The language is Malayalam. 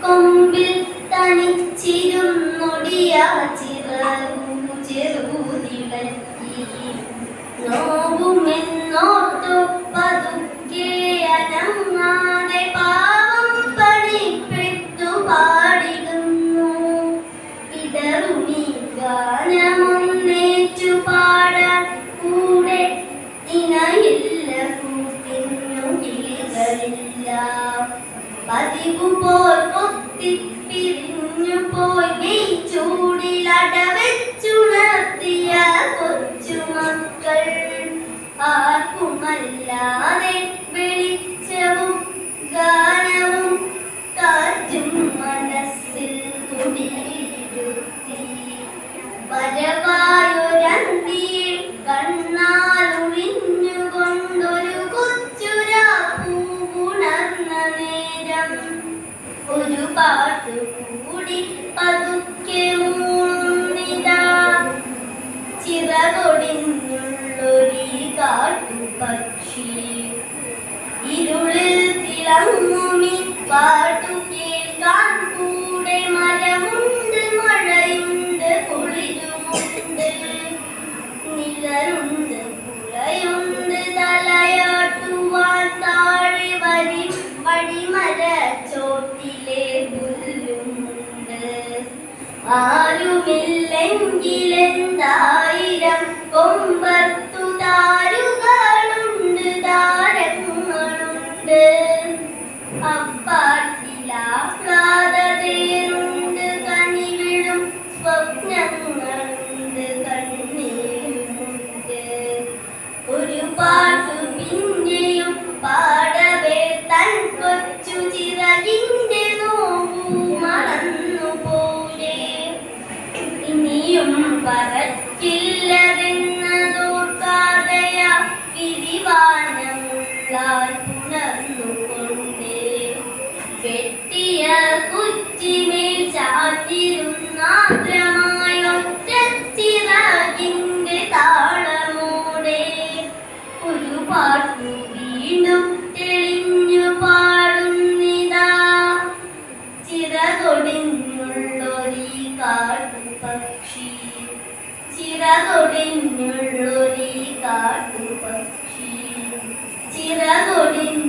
കൊമ്പിൽ തനിച്ചിരുന്നൊടിയ ചെറുതിളക്കി നോവുമെന്നോർത്തു പതുക്കെ അനങ്ങാതെ പാവം പണിപ്പെട്ടു പാടിടുന്നു. ഇടറുമീ ഗാനമൊന്നേറ്റു പാടാൻ കൂടെ ഇണയില്ല, കൂട്ടിനു കിളികളില്ല. പതിവു പോൽ കൊത്തിപ്പിരിഞ്ഞു പോയി നെയ് ചൂടിലടവെച്ചുണർത്തിയ കൊച്ചുമക്കൾ. ആർക്കുമല്ലാതെ വെളിച്ചവും ഗാനവും കാറ്റും മനസ്സിൽ കുടിയിരുത്തി. വരവായൊരന്തിയിൽ കണ്ണാലൊഴിഞ്ഞുകൊണ്ടൊരു കൊച്ചുരാപ്പൂവുണർന്ന നേരം ഒരു പാട്ടു കൂടി പതുക്കെ മൂന്നിതാ. ചിറകൊടിഞ്ഞുള്ളൊരീ കാട്ടുപക്ഷി ഇരുളിൽ തിളങ്ങുമി പാട്ടു കേൾക്കാൻ കൂടെ മരമുണ്ട്, മഴയുണ്ട്, കുളിരുമുണ്ട്, നിഴലുണ്ട്, പുഴയുണ്ട്, തലയാട്ടുവാൻ താഴെ വഴിമരച്ചോട്ടിലെ പുല്ലുമുണ്ട്. ആരുമില്ലെങ്കിലെന്തായിരം കൊമ്പത്തു താരുകളുണ്ട്, താരങ്ങളുണ്ട്. അപ്പാട്ടിലാഹ്ലാദതേനുണ്ട്, കനിവിഴും സ്വപ്നങ്ങളുണ്ട്, കണ്ണീരുമുണ്ട്. ഒരു പാട്ടു പിന്നെയും പാടവേ തൻ കൊച്ചു ചിറകിന്റെ നോവു മറന്നുപോലെ. ഇനിയും പറക്കില്ലതെന്നതോർക്കാതെയാ വിരിവാനമുള്ളാൽ പുണർന്നുകൊണ്ടേ. വെട്ടിയ കുറ്റിമേൽ ചാത്തിരുന്നാദ്രമായ ഒറ്റച്ചിറകിന്റെ താളമോടെ ഒരു പാട്ടു വീണ്ടും തെളിഞ്ഞു പാടുന്നിതാ. ചിറകൊടിഞ്ഞുള്ളൊരീ കാട്ടുപക്ഷി, ചിറകൊടിഞ്ഞുള്ളൊരീ കാട്ടുപക്ഷി, ചിറകൊടിഞ്ഞ